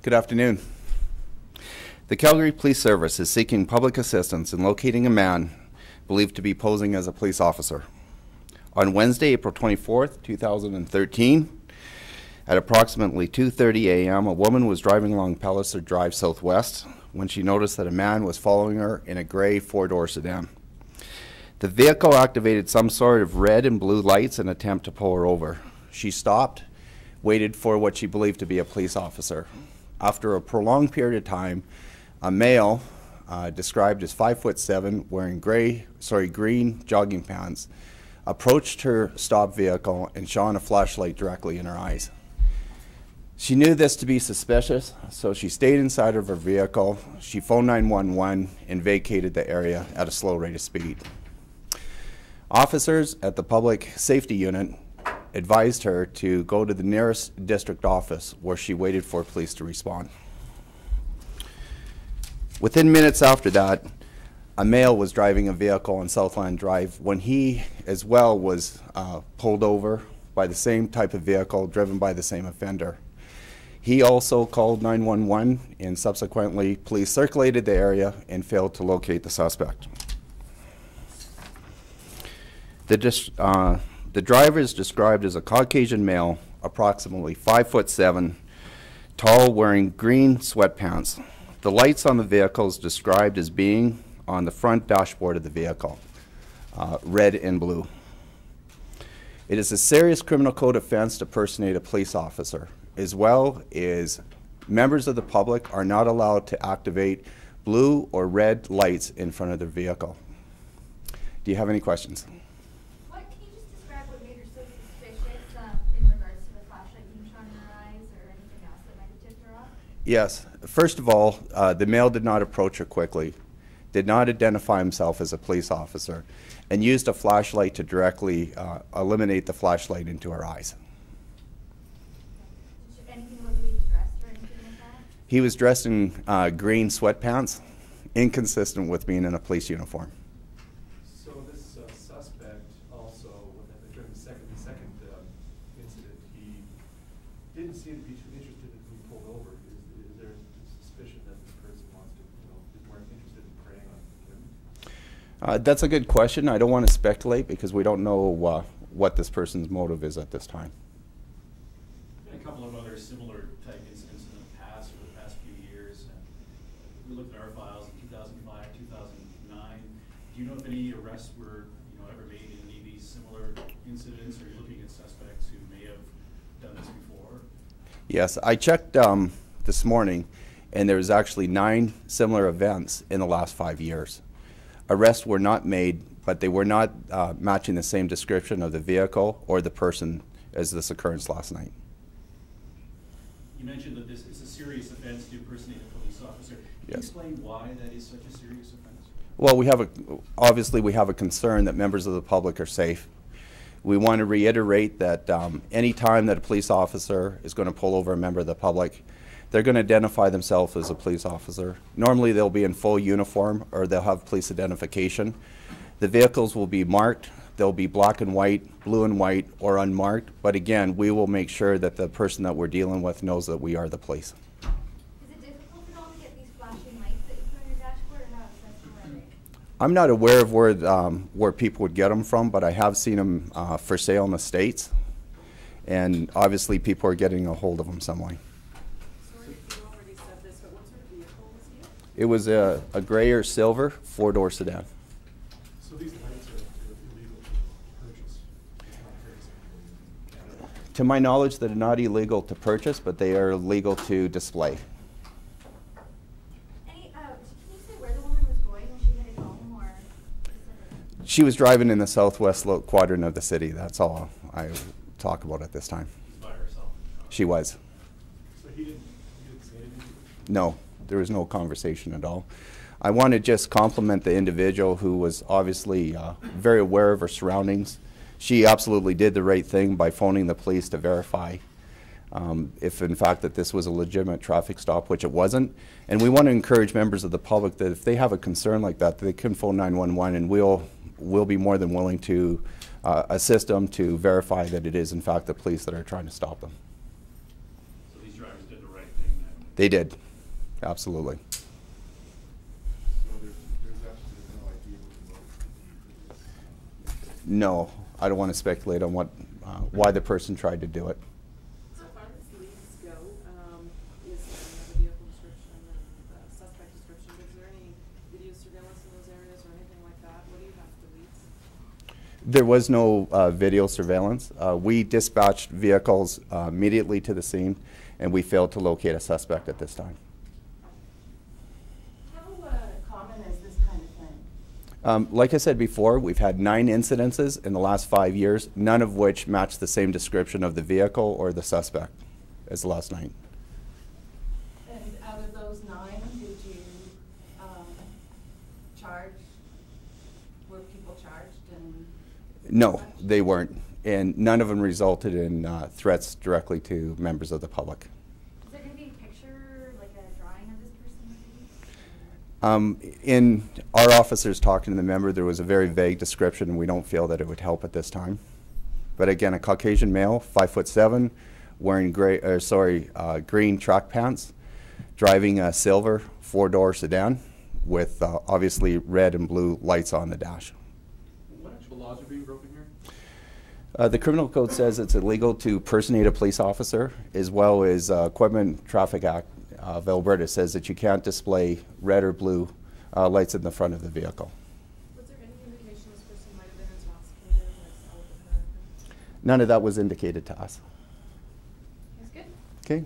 Good afternoon. The Calgary Police Service is seeking public assistance in locating a man believed to be posing as a police officer. On Wednesday, April 24th, 2013, at approximately 2:30 a.m., a woman was driving along Palliser Drive Southwest when she noticed that a man was following her in a gray four-door sedan. The vehicle activated some sort of red and blue lights in an attempt to pull her over. She stopped, waited for what she believed to be a police officer. After a prolonged period of time, a male, described as 5'7", wearing green jogging pants, approached her stopped vehicle and shone a flashlight directly in her eyes. She knew this to be suspicious, so she stayed inside of her vehicle. She phoned 911 and vacated the area at a slow rate of speed. Officers at the Public Safety Unit advised her to go to the nearest district office, where she waited for police to respond. Within minutes after that, a male was driving a vehicle on Southland Drive when he as well was pulled over by the same type of vehicle driven by the same offender. He also called 911, and subsequently police circulated the area and failed to locate the suspect. The driver is described as a Caucasian male, approximately 5'7", tall, wearing green sweatpants. The lights on the vehicle is described as being on the front dashboard of the vehicle, red and blue. It is a serious criminal code offense to personate a police officer, as well as members of the public are not allowed to activate blue or red lights in front of their vehicle. Do you have any questions? Yes. First of all, the male did not approach her quickly, did not identify himself as a police officer, and used a flashlight to directly eliminate the flashlight into her eyes. Anything about the way he was dressed or anything like that? He was dressed in green sweatpants, inconsistent with being in a police uniform. So this suspect also, during the second incident, he didn't seem to be too interested in being pulled over. Is there a suspicion that this person wants to, is more interested in preying on him? That's a good question. I don't want to speculate because we don't know what this person's motive is at this time. Been a couple of other similar type incidents in the past, over the past few years. And we looked at our files in 2005, 2009. Do you know if any arrests were ever made in any of these similar incidents? Or are you looking at suspects who may have done this before? Yes, I checked this morning, and there was actually 9 similar events in the last 5 years. Arrests were not made, but they were not matching the same description of the vehicle or the person as this occurrence last night. You mentioned that this is a serious offense to impersonate a police officer. Can you explain why that is such a serious offense? Well, obviously we have a concern that members of the public are safe. We want to reiterate that any time that a police officer is going to pull over a member of the public, they're going to identify themselves as a police officer. Normally they'll be in full uniform or they'll have police identification. The vehicles will be marked. They'll be black and white, blue and white, or unmarked. But again, we will make sure that the person that we're dealing with knows that we are the police. Is it difficult at all to get these flashing lights that you put on your dashboard, or how accessible are they? I'm not aware of where people would get them from, but I have seen them for sale in the States. And obviously people are getting a hold of them some way. Sorry if you already said this, but what sort of vehicle was he in? It was a gray or silver four-door sedan. So these lights are illegal to purchase? It's not fair to say. To my knowledge, they're not illegal to purchase, but they are illegal to display. Can you say where the woman was going? Was she headed home or? She was driving in the southwest quadrant of the city. That's all I talk about at this time. By herself? She was. So he didn't say anything? No, there was no conversation at all. I want to just compliment the individual who was obviously very aware of her surroundings. She absolutely did the right thing by phoning the police to verify if in fact that this was a legitimate traffic stop, which it wasn't. And we want to encourage members of the public that if they have a concern like that, they can phone 911 and we'll be more than willing to assist them to verify that it is in fact the police that are trying to stop them. So these drivers did the right thing then? They did, absolutely. So there's absolutely no idea what the motive No, I don't want to speculate on why the person tried to do it. So far as leads go, is there the vehicle description and the suspect description? Is there any video surveillance in those areas or anything like that? What do you have for leads? There was no video surveillance. We dispatched vehicles immediately to the scene, and we failed to locate a suspect at this time. How common is this kind of thing? Like I said before, we've had 9 incidences in the last 5 years, none of which match the same description of the vehicle or the suspect as the last 9. And out of those 9, did you charge, were people charged and? No, they weren't, and none of them resulted in threats directly to members of the public. Is there gonna be a picture, like a drawing of this person maybe? In our officers talking to the member, there was a very vague description, and we don't feel that it would help at this time. But again, a Caucasian male, 5'7", wearing green track pants, driving a silver 4-door sedan with obviously red and blue lights on the dash. What actual laws are being broken here? The criminal code says it's illegal to personate a police officer, as well as Equipment Traffic Act of Alberta says that you can't display red or blue lights in the front of the vehicle. Was there any indication this person might have been intoxicated or South American? None of that was indicated to us. That's good. Okay.